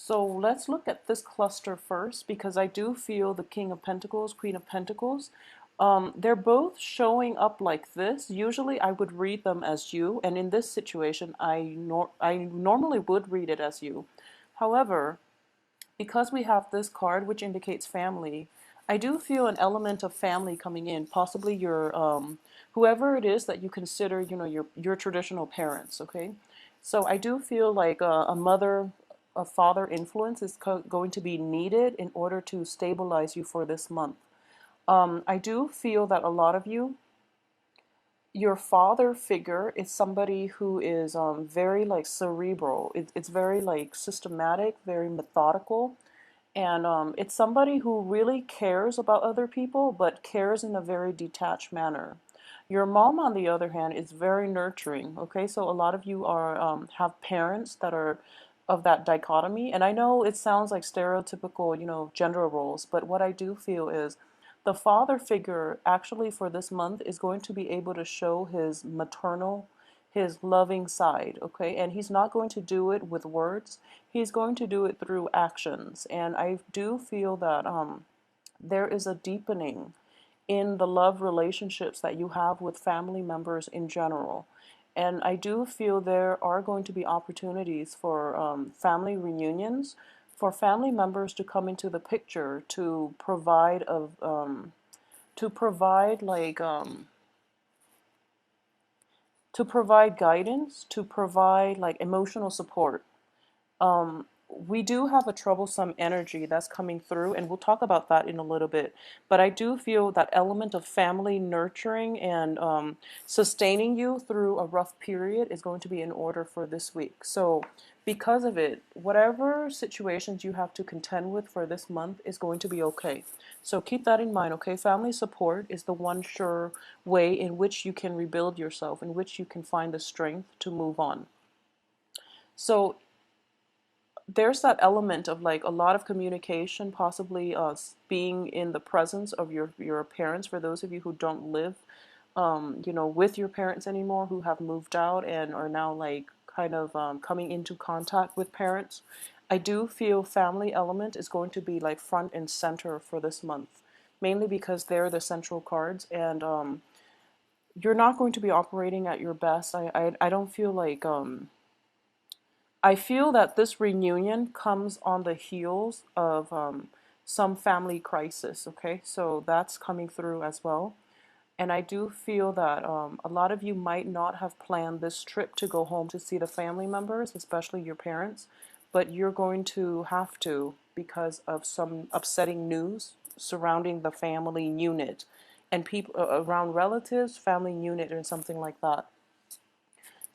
So let's look at this cluster first because I do feel the King of Pentacles, Queen of Pentacles, they're both showing up like this. Usually I would read them as you, and in this situation, I normally would read it as you. However, because we have this card which indicates family, I do feel an element of family coming in, possibly your whoever it is that you consider, your traditional parents, okay? So I do feel like a mother, a father influence is going to be needed in order to stabilize you for this month. I do feel that a lot of you, your father figure is somebody who is very like cerebral. It's very like systematic, very methodical, and it's somebody who really cares about other people, but cares in a very detached manner. Your mom, on the other hand, is very nurturing. Okay, so a lot of you are have parents that are of that dichotomy, and I know it sounds like stereotypical, gender roles, but what I do feel is the father figure actually for this month is going to be able to show his maternal, his loving side, okay? And he's not going to do it with words. He's going to do it through actions. And I do feel that there is a deepening in the love relationships that you have with family members in general. And I do feel there are going to be opportunities for family reunions, for family members to come into the picture to provide like to provide guidance, to provide like emotional support. We do have a troublesome energy that's coming through, and we'll talk about that in a little bit. But I do feel that element of family nurturing and sustaining you through a rough period is going to be in order for this week. So, because of it, whatever situations you have to contend with for this month is going to be okay. So, keep that in mind, okay? Family support is the one sure way in which you can rebuild yourself, in which you can find the strength to move on. So, there's that element of like a lot of communication, possibly being in the presence of your parents. For those of you who don't live, with your parents anymore, who have moved out and are now like kind of coming into contact with parents, I do feel family element is going to be like front and center for this month, mainly because they're the central cards, and you're not going to be operating at your best. I don't feel like I feel that this reunion comes on the heels of some family crisis, okay? So that's coming through as well. And I do feel that a lot of you might not have planned this trip to go home to see the family members, especially your parents, but you're going to have to because of some upsetting news surrounding the family unit and people around relatives, family unit, or something like that.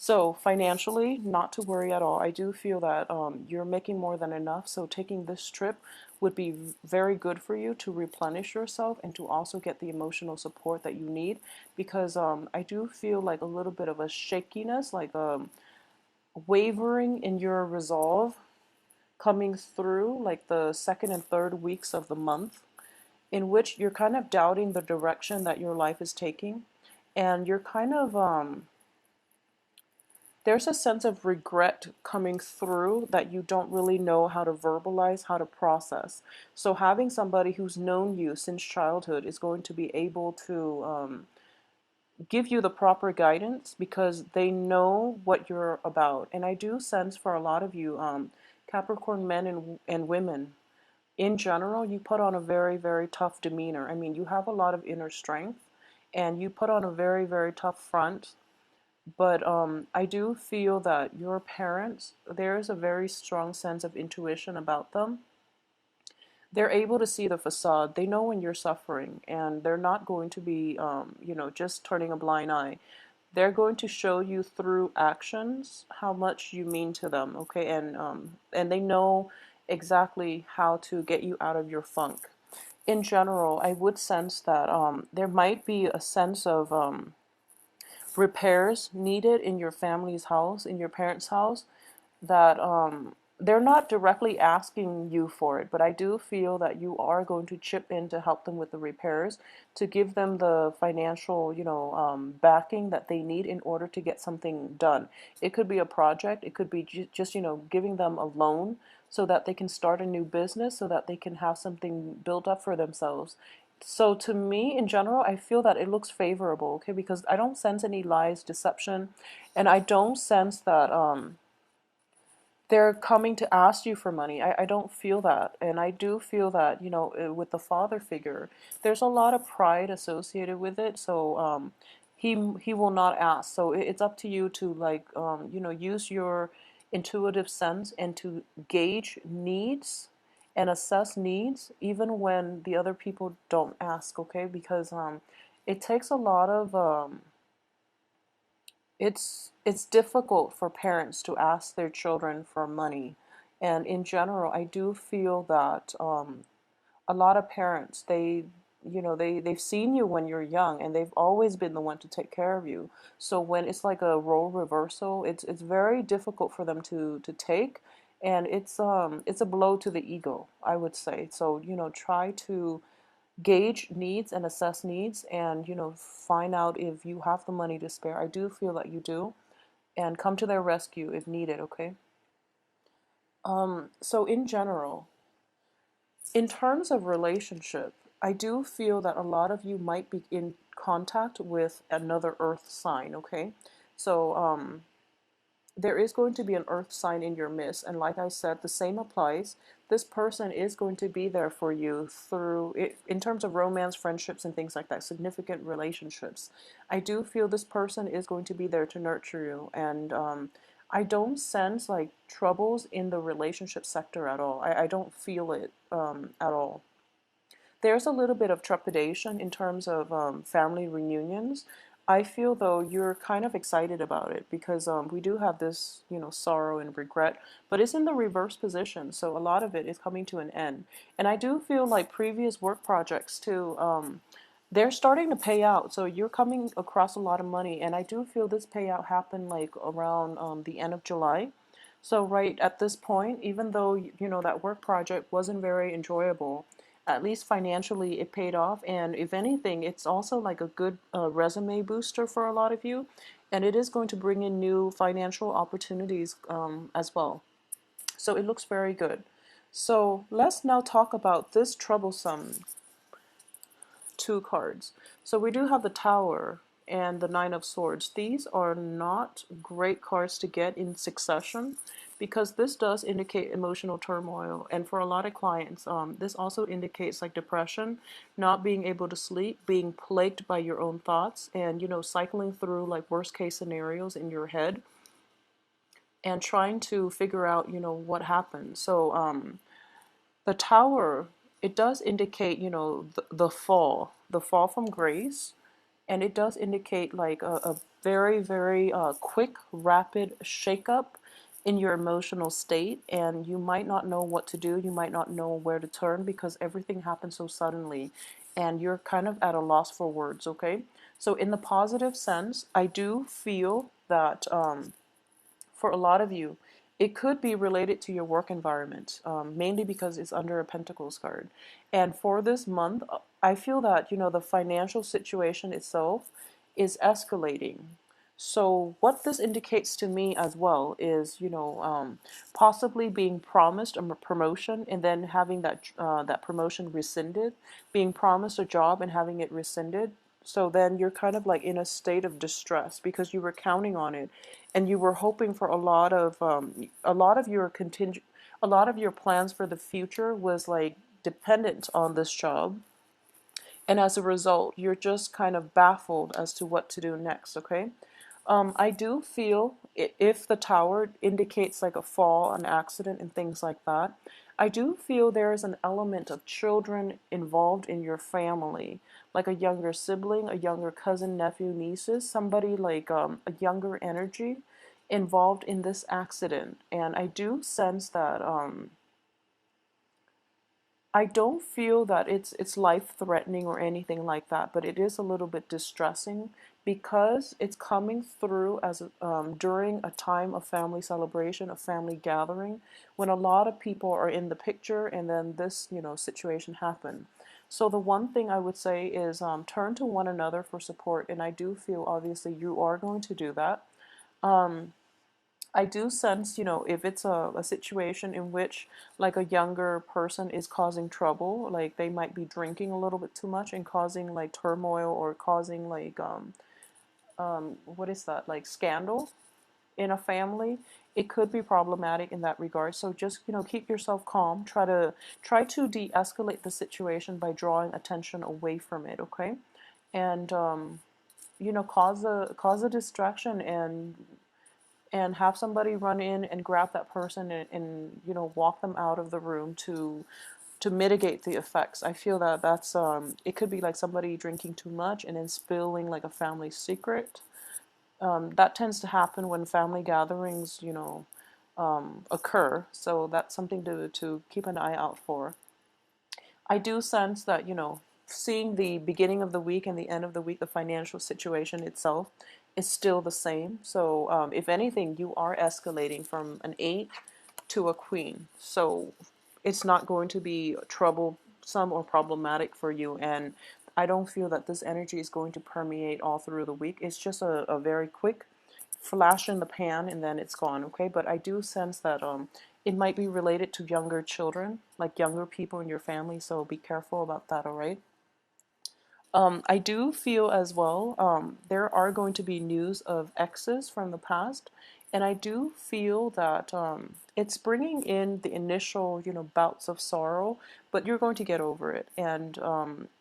So financially, not to worry at all. I do feel that you're making more than enough. So taking this trip would be very good for you to replenish yourself and to also get the emotional support that you need. Because I do feel like a little bit of a shakiness, like wavering in your resolve coming through like the second and third weeks of the month, in which you're kind of doubting the direction that your life is taking. And you're kind of there's a sense of regret coming through that you don't really know how to verbalize, how to process. So having somebody who's known you since childhood is going to be able to give you the proper guidance because they know what you're about. And I do sense for a lot of you, Capricorn men and women, in general, you put on a very, very tough demeanor. I mean, you have a lot of inner strength and you put on a very, very tough front, but I do feel that your parents, there is a very strong sense of intuition about them. They're able to see the facade. They know when you're suffering, and they're not going to be, just turning a blind eye. They're going to show you through actions how much you mean to them, okay? And they know exactly how to get you out of your funk. In general, I would sense that there might be a sense of repairs needed in your family's house, in your parents' house, that they're not directly asking you for it, but I do feel that you are going to chip in to help them with the repairs, to give them the financial, backing that they need in order to get something done. It could be a project, it could be just, giving them a loan so that they can start a new business, so that they can have something built up for themselves. So to me, in general, I feel that it looks favorable, okay, because I don't sense any lies, deception, and I don't sense that they're coming to ask you for money. I don't feel that. And I do feel that, with the father figure, there's a lot of pride associated with it. So he will not ask. So it's up to you to, like, use your intuitive sense and to gauge needs and assess needs even when the other people don't ask, okay? Because it takes a lot of it's difficult for parents to ask their children for money. And in general, I do feel that a lot of parents, they've seen you when you're young, and they've always been the one to take care of you. So when it's like a role reversal, it's very difficult for them to take, and it's a blow to the ego, I would say. So try to gauge needs and assess needs, and find out if you have the money to spare. I do feel that you do, and come to their rescue if needed, okay? So in general, in terms of relationship, I do feel that a lot of you might be in contact with another earth sign, okay? So there is going to be an earth sign in your midst, and like I said, the same applies. This person is going to be there for you through it, in terms of romance, friendships, and things like that, significant relationships. I do feel this person is going to be there to nurture you, and I don't sense like troubles in the relationship sector at all. I don't feel it at all. There's a little bit of trepidation in terms of family reunions. I feel though you're kind of excited about it because we do have this, sorrow and regret, but it's in the reverse position. So a lot of it is coming to an end. And I do feel like previous work projects too, they're starting to pay out. So you're coming across a lot of money. And I do feel this payout happened like around the end of July. So right at this point, even though that work project wasn't very enjoyable, at least financially it paid off. And if anything, it's also like a good resume booster for a lot of you, and it is going to bring in new financial opportunities as well. So it looks very good. So let's now talk about this troublesome two cards. So we do have the Tower and the Nine of Swords. These are not great cards to get in succession because this does indicate emotional turmoil. And for a lot of clients, this also indicates like depression, not being able to sleep, being plagued by your own thoughts, and cycling through like worst case scenarios in your head and trying to figure out what happened. So the Tower, it does indicate, the fall from grace, and it does indicate like a very, very quick, rapid shakeup in your emotional state, and you might not know what to do. You might not know where to turn because everything happens so suddenly, and you're kind of at a loss for words. Okay, so in the positive sense, I do feel that for a lot of you, it could be related to your work environment, mainly because it's under a Pentacles card. And for this month, I feel that, the financial situation itself is escalating. So what this indicates to me as well is, possibly being promised a promotion and then having that promotion rescinded, being promised a job and having it rescinded. So then you're kind of like in a state of distress because you were counting on it, and you were hoping for a lot of your contingent, a lot of your plans for the future was like dependent on this job, and as a result, you're just kind of baffled as to what to do next, okay? I do feel if the Tower indicates like a fall, an accident, and things like that, I do feel there is an element of children involved in your family, like a younger sibling, a younger cousin, nephew, nieces, somebody like a younger energy involved in this accident. And I do sense that I don't feel that it's life threatening or anything like that, but it is a little bit distressing because it's coming through as during a time of family celebration, a family gathering, when a lot of people are in the picture, and then this situation happened. So the one thing I would say is turn to one another for support, and I do feel obviously you are going to do that. I do sense, if it's a situation in which like a younger person is causing trouble, like they might be drinking a little bit too much and causing like turmoil or causing like what is that, like scandal in a family, it could be problematic in that regard. So just, keep yourself calm. Try to de-escalate the situation by drawing attention away from it, okay? And cause a distraction and have somebody run in and grab that person and walk them out of the room to mitigate the effects. I feel that that's it could be like somebody drinking too much and then spilling like a family secret. That tends to happen when family gatherings, occur. So that's something to keep an eye out for. I do sense that, seeing the beginning of the week and the end of the week, the financial situation itself is still the same. So, if anything, you are escalating from an eight to a queen. So, it's not going to be troublesome or problematic for you. And I don't feel that this energy is going to permeate all through the week. It's just a very quick flash in the pan and then it's gone, okay? But I do sense that it might be related to younger children, like younger people in your family, so be careful about that, all right? I do feel as well there are going to be news of exes from the past, and I do feel that it's bringing in the initial, bouts of sorrow, but you're going to get over it. And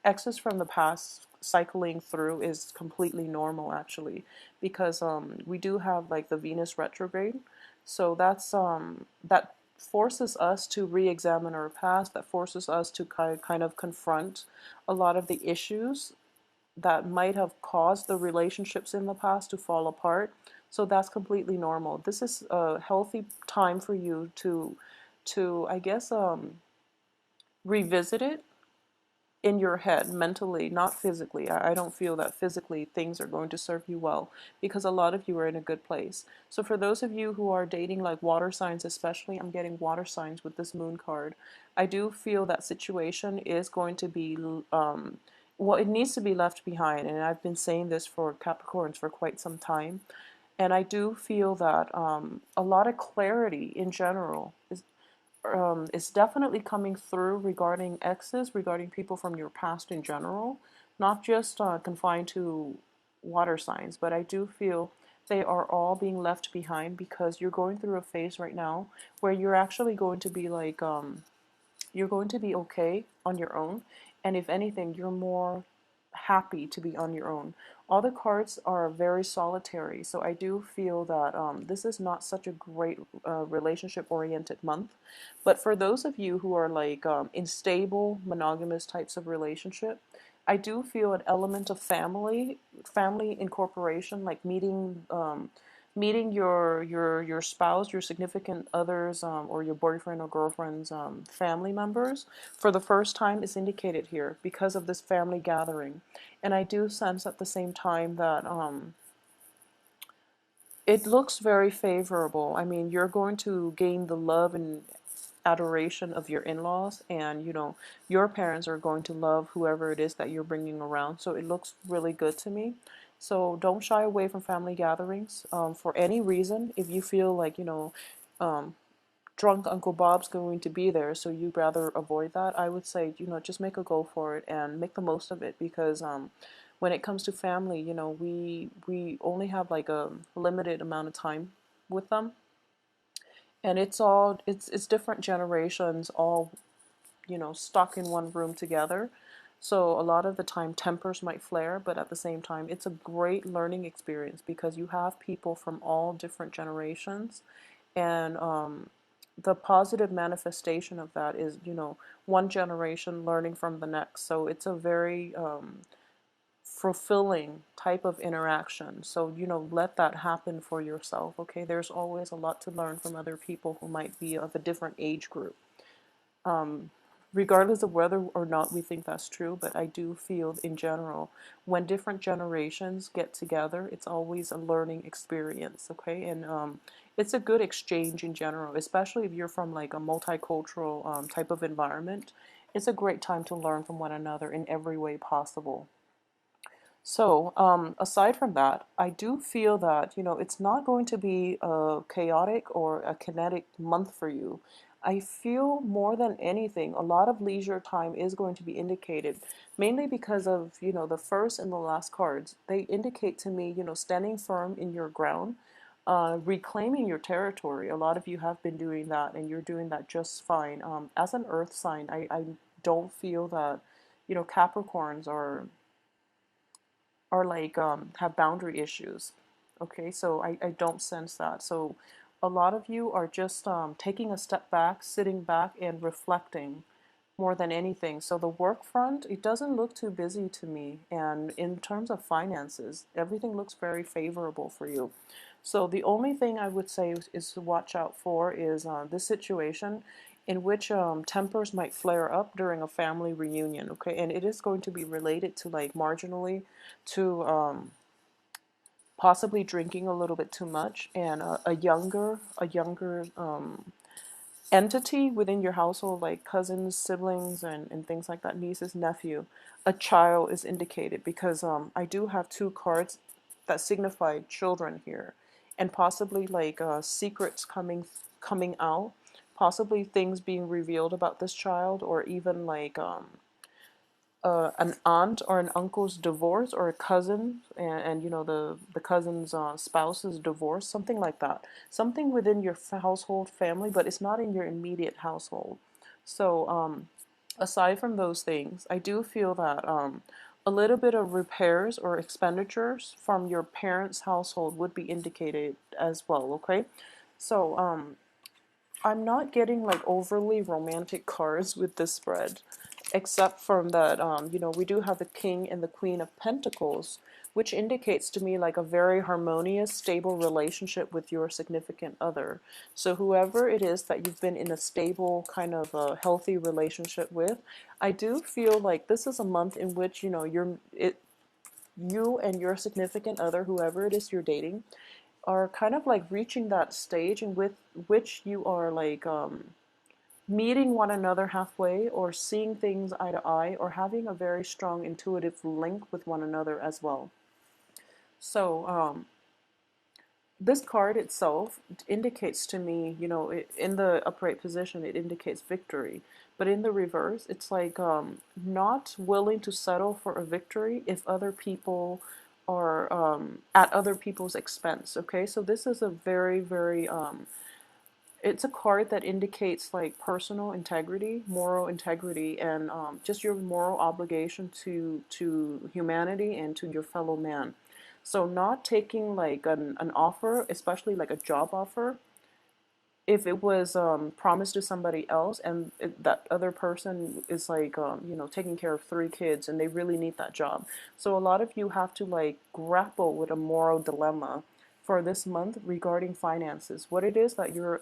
exes from the past cycling through is completely normal, actually, because we do have like the Venus retrograde, so that forces us to re-examine our past, that forces us to kind of confront a lot of the issues that might have caused the relationships in the past to fall apart. So that's completely normal. This is a healthy time for you to I guess revisit it in your head mentally, not physically. I don't feel that physically things are going to serve you well because a lot of you are in a good place. So for those of you who are dating like water signs, especially, I'm getting water signs with this moon card. I do feel that situation is going to be well, it needs to be left behind, and I've been saying this for Capricorns for quite some time. And I do feel that a lot of clarity in general is definitely coming through regarding exes, regarding people from your past in general, not just confined to water signs, but I do feel they are all being left behind because you're going through a phase right now where you're actually going to be like, you're going to be okay on your own. And if anything, you're more happy to be on your own. All the cards are very solitary, so I do feel that this is not such a great relationship-oriented month. But for those of you who are like in stable, monogamous types of relationship, I do feel an element of family incorporation, like meeting your spouse, your significant others, or your boyfriend or girlfriend's family members for the first time is indicated here because of this family gathering. And I do sense at the same time that it looks very favorable. I mean, you're going to gain the love and adoration of your in-laws, and your parents are going to love whoever it is that you're bringing around. So it looks really good to me. So don't shy away from family gatherings for any reason. If you feel like um, drunk Uncle Bob's going to be there, so you'd rather avoid that, I would say, just make a go for it and make the most of it because when it comes to family, we only have like a limited amount of time with them, and it's different generations all stuck in one room together. So a lot of the time tempers might flare, but at the same time it's a great learning experience because you have people from all different generations, and the positive manifestation of that is one generation learning from the next. So it's a very fulfilling type of interaction. So let that happen for yourself. Okay, there's always a lot to learn from other people who might be of a different age group, regardless of whether or not we think that's true. But I do feel in general, when different generations get together, it's always a learning experience, okay? And it's a good exchange in general, especially if you're from like a multicultural type of environment. It's a great time to learn from one another in every way possible. So, aside from that, I do feel that, it's not going to be a chaotic or a kinetic month for you. I feel more than anything, a lot of leisure time is going to be indicated, mainly because of, the first and the last cards. They indicate to me, standing firm in your ground, reclaiming your territory. A lot of you have been doing that, and you're doing that just fine. As an earth sign, I don't feel that, Capricorns are like have boundary issues. Okay, so I don't sense that. So a lot of you are just taking a step back, sitting back and reflecting more than anything. So the work front, it doesn't look too busy to me. And in terms of finances, everything looks very favorable for you. So the only thing I would say is to watch out for is this situation in which tempers might flare up during a family reunion. Okay, and it is going to be related to like marginally to possibly drinking a little bit too much, and a younger entity within your household, like cousins, siblings, and things like that, nieces, nephew, a child is indicated because I do have two cards that signify children here, and possibly like secrets coming out, possibly things being revealed about this child, or even like an aunt or an uncle's divorce, or a cousin and the cousin's spouse's divorce, something like that, something within your household family, but it's not in your immediate household. So aside from those things, I do feel that a little bit of repairs or expenditures from your parents' household would be indicated as well. Okay, so I'm not getting like overly romantic cards with this spread, except from that, we do have the King and the Queen of Pentacles, which indicates to me like a very harmonious, stable relationship with your significant other. So whoever it is that you've been in a stable, kind of a healthy relationship with, I do feel like this is a month in which, you and your significant other, whoever it is you're dating, are kind of like reaching that stage in with which you are like meeting one another halfway, or seeing things eye to eye, or having a very strong intuitive link with one another as well. So this card itself indicates to me, in the upright position, it indicates victory. But in the reverse, it's like not willing to settle for a victory if other people are at other people's expense. Okay, so this is a very, very it's a card that indicates like personal integrity, moral integrity, and just your moral obligation to humanity and to your fellow man. So not taking like an offer, especially like a job offer, if it was promised to somebody else, and that other person is like taking care of three kids and they really need that job. So a lot of you have to like grapple with a moral dilemma for this month regarding finances, what it is that you're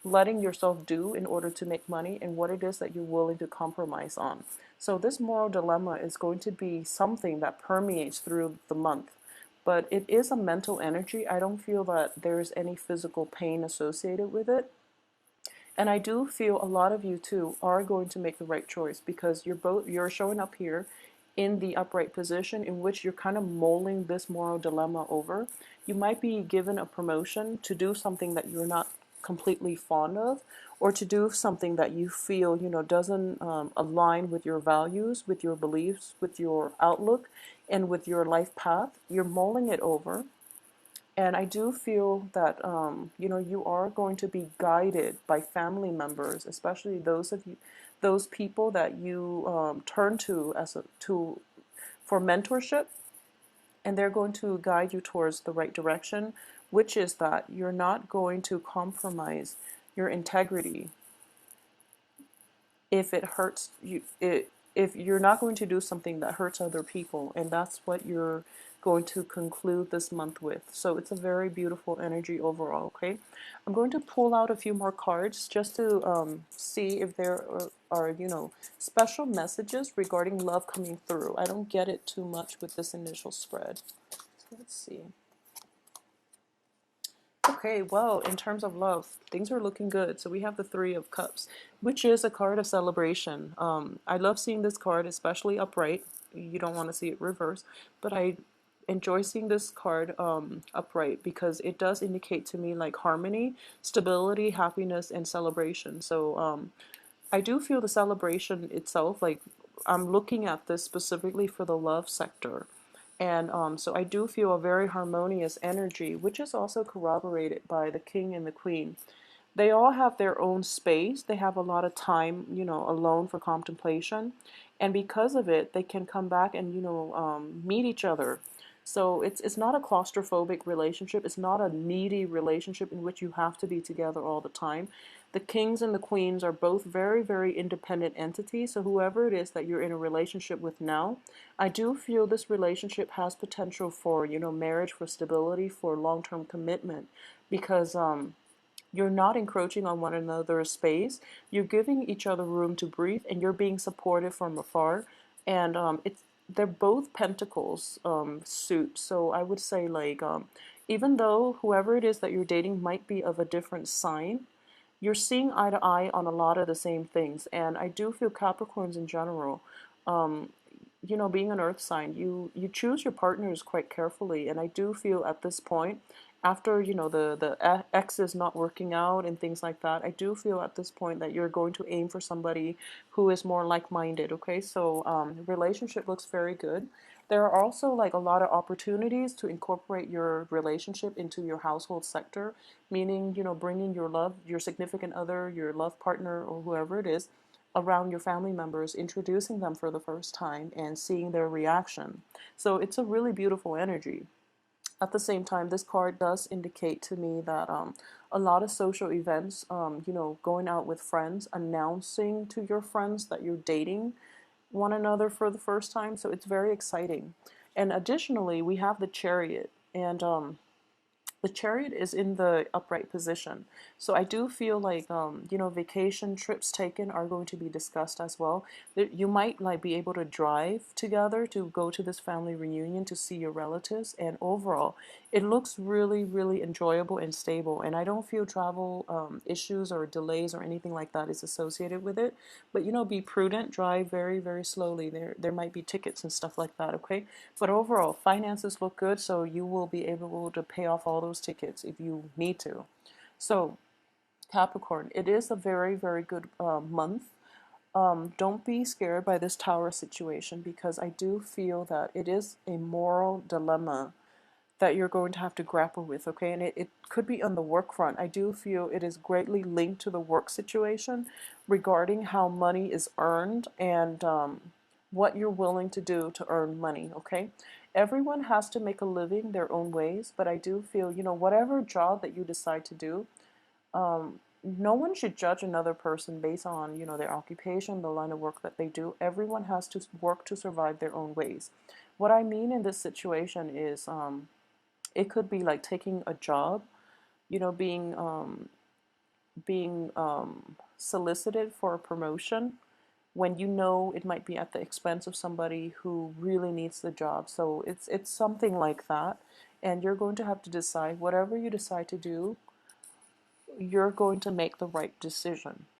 letting yourself do in order to make money, and what it is that you're willing to compromise on. So this moral dilemma is going to be something that permeates through the month, but it is a mental energy. I don't feel that there's any physical pain associated with it. And I do feel a lot of you too are going to make the right choice, because you're showing up here in the upright position in which you're kind of mulling this moral dilemma over. You might be given a promotion to do something that you're not completely fond of, or to do something that you feel doesn't align with your values, with your beliefs, with your outlook, and with your life path. You're mulling it over, and I do feel that you are going to be guided by family members, especially those people that you turn to for mentorship, and they're going to guide you towards the right direction, which is that you're not going to compromise your integrity if it hurts you. If you're not going to do something that hurts other people, and that's what you're going to conclude this month with. So it's a very beautiful energy overall. Okay, I'm going to pull out a few more cards just to see if there are special messages regarding love coming through. I don't get it too much with this initial spread. So let's see. Okay, well, in terms of love, things are looking good. So we have the Three of Cups, which is a card of celebration. I love seeing this card, especially upright. you don't want to see it reverse, but I enjoy seeing this card upright because it does indicate to me like harmony, stability, happiness, and celebration. So I do feel the celebration itself, like I'm looking at this specifically for the love sector. And so I do feel a very harmonious energy, which is also corroborated by the king and the queen. They all have their own space. They have a lot of time, alone for contemplation. And because of it, they can come back and, meet each other. So it's not a claustrophobic relationship. It's not a needy relationship in which you have to be together all the time. The kings and the queens are both very, very independent entities. So whoever it is that you're in a relationship with now, I do feel this relationship has potential for, marriage, for stability, for long-term commitment, because you're not encroaching on one another's space. You're giving each other room to breathe, and you're being supportive from afar. And it's they're both pentacles suit. So I would say like even though whoever it is that you're dating might be of a different sign, you're seeing eye to eye on a lot of the same things. And I do feel Capricorns in general, um, being an earth sign, you choose your partners quite carefully. And I do feel at this point, after, the ex is not working out and things like that, I do feel at this point that you're going to aim for somebody who is more like-minded, okay? So relationship looks very good. There are also like a lot of opportunities to incorporate your relationship into your household sector, meaning, bringing your love, your significant other, your love partner, or whoever it is, around your family members, introducing them for the first time and seeing their reaction. So it's a really beautiful energy. At the same time, this card does indicate to me that a lot of social events, going out with friends, announcing to your friends that you're dating one another for the first time. So it's very exciting. And additionally, we have the Chariot. And the Chariot is in the upright position. So I do feel like, vacation trips taken are going to be discussed as well. You might like be able to drive together to go to this family reunion to see your relatives. And overall, it looks really, really enjoyable and stable. And I don't feel travel issues or delays or anything like that is associated with it. But, be prudent, drive very, very slowly. There might be tickets and stuff like that, okay? But overall, finances look good, so you will be able to pay off all those tickets if you need to. So, Capricorn, it is a very, very good month. Don't be scared by this tower situation, because I do feel that it is a moral dilemma that you're going to have to grapple with, okay? And it could be on the work front. I do feel it is greatly linked to the work situation regarding how money is earned and what you're willing to do to earn money, okay? Everyone has to make a living their own ways, but I do feel, whatever job that you decide to do, no one should judge another person based on, their occupation, the line of work that they do. Everyone has to work to survive their own ways. What I mean in this situation is, it could be like taking a job, being solicited for a promotion when it might be at the expense of somebody who really needs the job. So it's something like that, and you're going to have to decide whatever you decide to do. You're going to make the right decision.